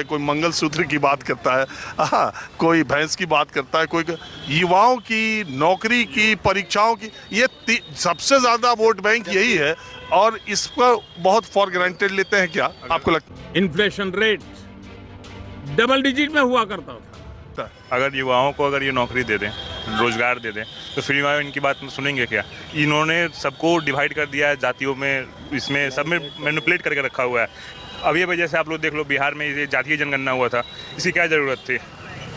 कोई मंगलसूत्र की बात करता है, हाँ, कोई भैंस की बात करता है, कोई युवाओं की नौकरी की परीक्षाओं की, ये सबसे ज़्यादा वोट बैंक यही है। और इस पर बहुत फॉर ग्रांटेड लेते हैं क्या आपको लगता है? इन्फ्लेशन रेट डबल डिजिट में हुआ करता था। अगर युवाओं को अगर ये नौकरी दे दें, रोजगार दे दें, तो फिर युवा इनकी बात सुनेंगे क्या? इन्होंने सबको डिवाइड कर दिया है जातियों में, इसमें सब में मैनिपुलेट करके रखा हुआ है। अब ये वजह से आप लोग देख लो, बिहार में ये जातीय जनगणना हुआ था, इसकी क्या ज़रूरत थी?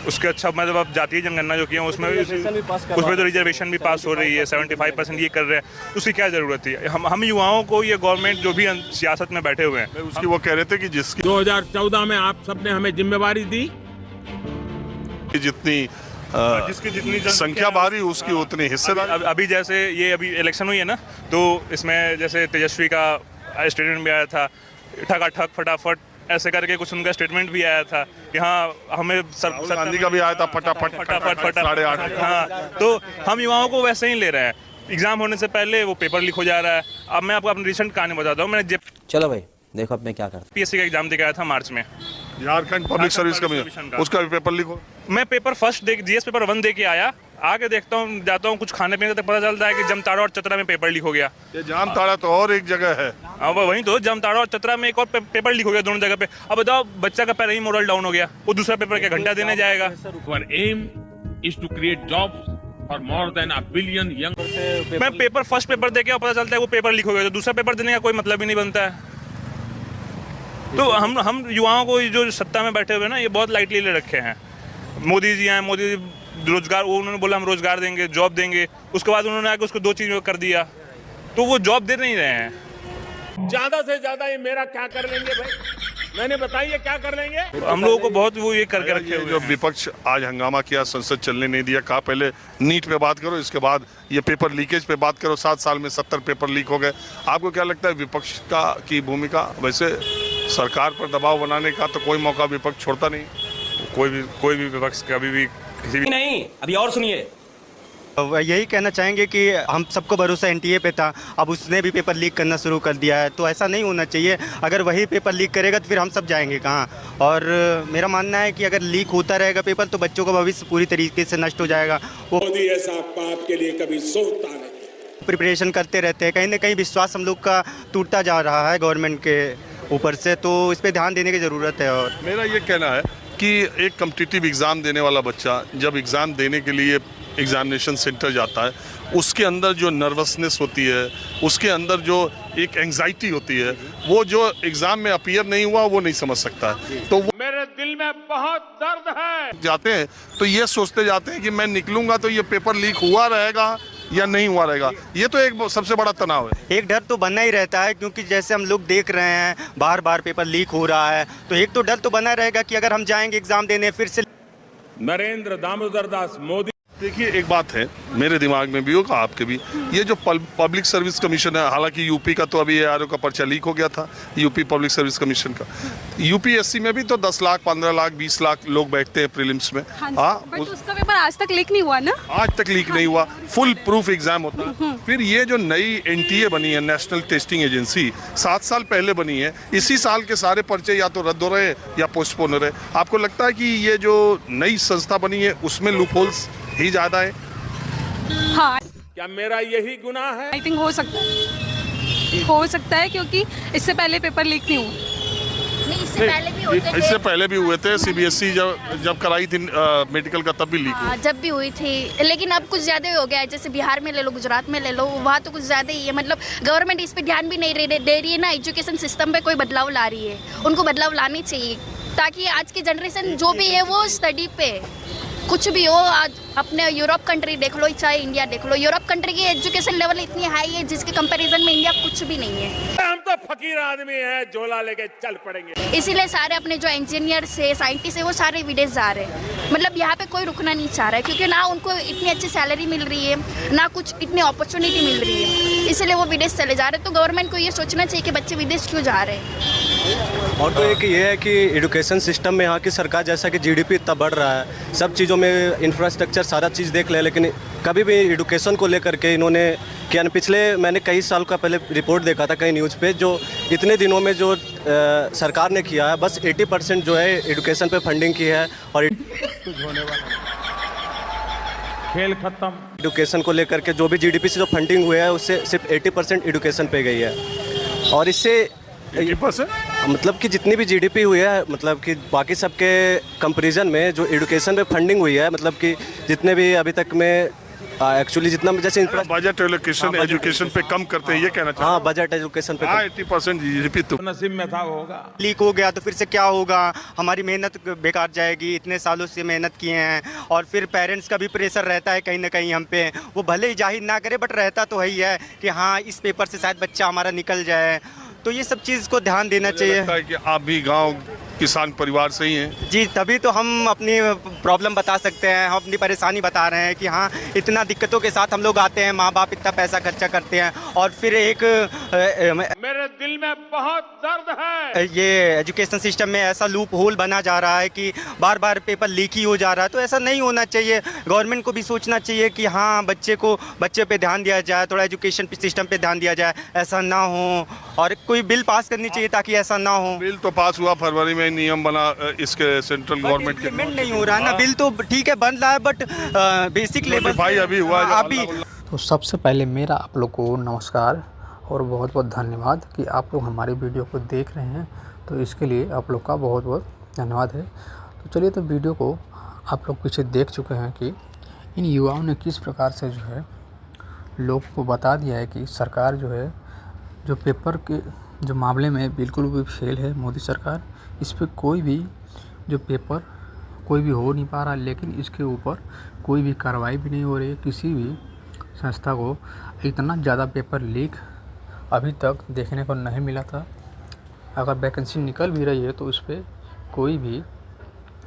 उसके अच्छा मतलब अब जातीय जनगणना जो की है उसमें तो रिजर्वेशन भी पास हो रही है, 75% ये कर रहे हैं, उसकी क्या ज़रूरत थी? हम युवाओं को ये गवर्नमेंट जो भी सियासत में बैठे हुए हैं, उसकी वो कह रहे थे कि जिसकी 2014 में आप सबने हमें जिम्मेवारी दी, जितनी जिसकी जितनी संख्या भारी उसकी उतनी हिस्सेदारी। अभी जैसे ये अभी इलेक्शन हुई है ना, तो इसमें जैसे तेजस्वी का स्टेटमेंट भी आया था, ठगा ठग फटाफट ऐसे करके कुछ उनका स्टेटमेंट भी आया था कि हाँ हमें गांधी का भी आया था फटाफट 8:30। हाँ, तो हम युवाओं को वैसे ही ले रहे हैं। एग्जाम होने से पहले वो पेपर लीक हो जा रहा है। अब मैं आपको अपनी रिसेंट कहानी बताता हूँ। मैंने चलो भाई देखो अब मैं क्या करता। पीएससी का एग्जाम दे के आया था मार्च में, झारखंड पब्लिक सर्विस कमीशन, उसका भी पेपर लीक हो। मैं पेपर फर्स्ट जीएस पेपर 1 दे के आया, आगे देखता हूँ जाता हूँ कुछ खाने पीने तक पता चलता है कि जामताड़ा और चतरा में पेपर लीक हो गया। ये जामताड़ा तो और एक जगह है। अब वहीं तो जामताड़ा और चतरा में एक और पेपर लीक हो गया, दोनों जगह पे। अब बताओ, बच्चा का पहले ही मोरल डाउन हो गया, वो दूसरा पेपर क्या घंटा देने जाएगा? Our aim is to create jobs for more than a billion young. मैं पेपर फर्स्ट पेपर दे के पता चलता है वो पेपर लीक हो गया, तो दूसरा पेपर देने का कोई मतलब ही नहीं बनता है। तो हम युवाओं को जो सत्ता में बैठे हुए ना, ये बहुत लाइटली ले रखे हैं। मोदी जी आए, मोदी जी रोजगार, वो उन्होंने बोला हम रोजगार देंगे, जॉब देंगे, उसके बाद उन्होंने आके उसको 2 चीज़ कर दिया, तो वो जॉब दे नहीं रहे हैं। ज्यादा से ज्यादा ये मेरा क्या कर लेंगे भाई, मैंने बताइए क्या कर लेंगे। हम लोगों को बहुत वो ये करके रखे हुए जो हैं। विपक्ष आज हंगामा किया, संसद चलने नहीं दिया, कहा पहले नीट पे बात करो, इसके बाद ये पेपर लीकेज पे बात करो। 7 साल में 70 पेपर लीक हो गए। आपको क्या लगता है विपक्ष की भूमिका? वैसे सरकार पर दबाव बनाने का तो कोई मौका विपक्ष छोड़ता नहीं। कोई भी विपक्ष कभी भी किसी भी नहीं। अभी और सुनिए, यही कहना चाहेंगे कि हम सबको भरोसा एनटीए पे था, अब उसने भी पेपर लीक करना शुरू कर दिया है, तो ऐसा नहीं होना चाहिए। अगर वही पेपर लीक करेगा तो फिर हम सब जाएंगे कहाँ? और मेरा मानना है कि अगर लीक होता रहेगा पेपर तो बच्चों का भविष्य पूरी तरीके से नष्ट हो जाएगा। वो मोदी ऐसा बात के लिए कभी सोचता नहीं। प्रिपरेशन करते रहते हैं, कहीं ना कहीं विश्वास हम लोग का टूटता जा रहा है गवर्नमेंट के ऊपर से, तो इस पर ध्यान देने की ज़रूरत है। और मेरा ये कहना है कि एक कॉम्पिटिटिव एग्ज़ाम देने वाला बच्चा जब एग्ज़ाम देने के लिए एग्जामिनेशन सेंटर जाता है, उसके अंदर जो नर्वसनेस होती है, उसके अंदर जो एक एंग्जाइटी होती है, वो जो एग्ज़ाम में अपीयर नहीं हुआ वो नहीं समझ सकता है। तो वो मेरे दिल में बहुत दर्द है। जाते हैं तो ये सोचते जाते हैं कि मैं निकलूंगा तो ये पेपर लीक हुआ रहेगा या नहीं हुआ रहेगा। ये तो एक सबसे बड़ा तनाव है। एक डर तो बना ही रहता है, क्योंकि जैसे हम लोग देख रहे हैं बार बार पेपर लीक हो रहा है, तो एक तो डर तो बना रहेगा कि अगर हम जाएंगे एग्ज़ाम देने फिर से। नरेंद्र दामोदर दास मोदी। देखिए, एक बात है मेरे दिमाग में भी होगा, आपके भी, ये जो पब्लिक सर्विस कमीशन है, हालांकि यूपी का तो अभी ARO का पर्चा लीक हो गया था, यूपी पब्लिक सर्विस कमीशन का। यूपीएससी में भी तो 10 लाख 15 लाख 20 लाख लोग बैठते हैं प्रीलिम्स में। हाँ, बट उसका पेपर आज तक लीक नहीं हुआ ना? आज तक लीक नहीं हुआ, फुल प्रूफ एग्जाम होता है। फिर ये जो नई NTA बनी है, नेशनल टेस्टिंग एजेंसी, 7 साल पहले बनी है, इसी साल के सारे पर्चे या तो रद्द हो रहे या पोस्टपोन हो रहे। आपको लगता है कि ये जो नई संस्था बनी है उसमें लूप होल्स ही ज्यादा है? हाँ, क्या मेरा यही गुनाह है? आई थिंक हो सकता है क्योंकि इससे पहले पेपर लीक नहीं हुआ। नहीं, इससे पहले भी होते थे। इससे पहले भी हुए थे। CBSE जब कराई थी मेडिकल का तब भी लीक हुआ। जब भी हुई थी, लेकिन अब कुछ ज़्यादा ही हो गया है। जैसे बिहार में ले लो, गुजरात में ले लो, वहाँ तो कुछ ज़्यादा ही है। मतलब गवर्नमेंट इस पे ध्यान भी नहीं दे रही है ना, एजुकेशन सिस्टम पे कोई बदलाव ला रही है। उनको बदलाव लानी चाहिए ताकि आज की जनरेशन जो भी है वो स्टडी पे कुछ भी हो। आज अपने यूरोप कंट्री देख लो, चाहे इंडिया देख लो, यूरोप कंट्री की एजुकेशन लेवल इतनी हाई है जिसके कंपैरिजन में इंडिया कुछ भी नहीं है। हम तो फकीर आदमी हैं, झोला लेके चल पड़ेंगे। इसीलिए सारे अपने जो इंजीनियर्स है, साइंटिस्ट है, वो सारे विदेश जा रहे हैं। मतलब यहाँ पे कोई रुकना नहीं चाह रहा है, क्योंकि ना उनको इतनी अच्छी सैलरी मिल रही है, ना कुछ इतनी अपॉर्चुनिटी मिल रही है, इसलिए वो विदेश चले जा रहे हैं। तो गवर्नमेंट को ये सोचना चाहिए कि बच्चे विदेश क्यों जा रहे हैं। और तो एक ये है कि एजुकेशन सिस्टम में यहाँ की सरकार जैसा कि GDP इतना बढ़ रहा है, सब चीज़ों में इंफ्रास्ट्रक्चर सारा चीज़ देख ले, लेकिन कभी भी एडुकेशन को लेकर के इन्होंने क्या पिछले मैंने कई साल का पहले रिपोर्ट देखा था कई न्यूज़ पे, जो इतने दिनों में जो सरकार ने किया है बस 80% जो है एडुकेशन पे फंडिंग की है। और खेल खत्म। एडुकेशन को लेकर के जो भी जीडीपी से जो फंडिंग हुई है उससे सिर्फ 80% एडुकेशन पे गई है। और इससे 80%? मतलब कि जितनी भी जीडीपी हुई है, मतलब कि बाकी सबके कंपैरिजन में जो एडुकेशन पे फंडिंग हुई है, मतलब कि जितने भी अभी तक में एक्चुअली जितना जैसे बजट एलोकेशन एजुकेशन पे कम करते हैं, ये कहना चाहिए। हाँ, बजट एजुकेशन पे 80% जीडीपी तो नसीब में था वो होगा। लीक हो गया तो फिर से क्या होगा, हमारी मेहनत बेकार जाएगी, इतने सालों से मेहनत किए हैं। और फिर पेरेंट्स का भी प्रेशर रहता है कहीं ना कहीं हम पे, वो भले ही जाहिर ना करे बट रहता तो वही है कि हाँ इस पेपर से शायद बच्चा हमारा निकल जाए। तो ये सब चीज़ को ध्यान देना चाहिए। लगता है कि आप भी गांव किसान परिवार से ही हैं। जी, तभी तो हम अपनी प्रॉब्लम बता सकते हैं, हम अपनी परेशानी बता रहे हैं कि हाँ इतना दिक्कतों के साथ हम लोग आते हैं, माँ बाप इतना पैसा खर्चा करते हैं और फिर एक मेरे दिल में बहुत दर्द है। ये एजुकेशन सिस्टम में ऐसा लूप होल बना जा रहा है कि बार बार पेपर लीक ही हो जा रहा है। तो ऐसा नहीं होना चाहिए। गवर्नमेंट को भी सोचना चाहिए कि हाँ बच्चे पे ध्यान दिया जाए, थोड़ा एजुकेशन सिस्टम पे ध्यान दिया जाए, ऐसा ना हो। और कोई बिल पास करनी चाहिए ताकि ऐसा ना हो। बिल तो पास हुआ फरवरी में, नियम बना इसके सेंट्रल गवर्नमेंट के। इम्प्लीमेंट नहीं हो रहा ना, बिल तो ठीक है बन रहा है बट बेसिक लेवल भाई अभी हुआ है अभी। तो सबसे पहले मेरा आप लोग को नमस्कार और बहुत बहुत धन्यवाद कि आप लोग हमारी वीडियो को देख रहे हैं। तो इसके लिए आप लोग का बहुत बहुत धन्यवाद है। तो चलिए, तो वीडियो को आप लोग पीछे देख चुके हैं कि इन युवाओं ने किस प्रकार से जो है लोगों को बता दिया है कि सरकार जो है जो पेपर के जो मामले में बिल्कुल भी फेल है मोदी सरकार। इस पर कोई भी जो पेपर कोई भी हो नहीं पा रहा, लेकिन इसके ऊपर कोई भी कार्रवाई भी नहीं हो रही है। किसी भी संस्था को इतना ज़्यादा पेपर लीक अभी तक देखने को नहीं मिला था। अगर वैकेंसी निकल भी रही है तो उस पर कोई भी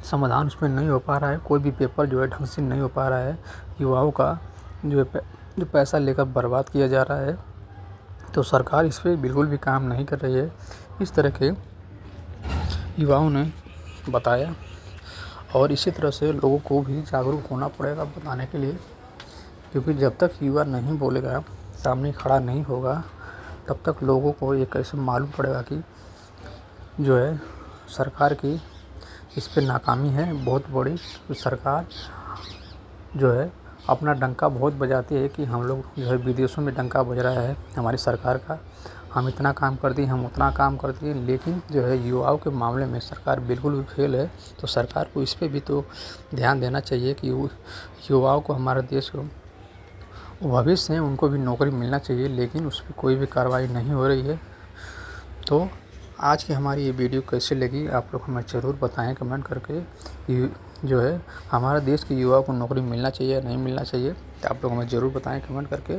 समाधान उसमें नहीं हो पा रहा है। कोई भी पेपर जो है ढंग से नहीं हो पा रहा है। युवाओं का जो पैसा लेकर बर्बाद किया जा रहा है। तो सरकार इस पर बिल्कुल भी काम नहीं कर रही है। इस तरह के युवाओं ने बताया और इसी तरह से लोगों को भी जागरूक होना पड़ेगा बताने के लिए, क्योंकि जब तक युवा नहीं बोलेगा, सामने खड़ा नहीं होगा, तब तक लोगों को ये कैसे मालूम पड़ेगा कि जो है सरकार की इस पे नाकामी है बहुत बड़ी। तो सरकार जो है अपना डंका बहुत बजाती है कि हम लोग जो है विदेशों में डंका बज रहा है हमारी सरकार का, हम इतना काम करती हैं, हम उतना काम करती हैं, लेकिन जो है युवाओं के मामले में सरकार बिल्कुल भी फेल है। तो सरकार को इस पे भी तो ध्यान देना चाहिए कि युवाओं को, हमारे देश को भविष्य है, उनको भी नौकरी मिलना चाहिए, लेकिन उस पर कोई भी कार्रवाई नहीं हो रही है। तो आज की हमारी ये वीडियो कैसी लगी आप लोग हमें ज़रूर बताएं कमेंट करके। जो है हमारे देश के युवाओं को नौकरी मिलना चाहिए या नहीं मिलना चाहिए, तो आप लोग हमें ज़रूर बताएं कमेंट करके।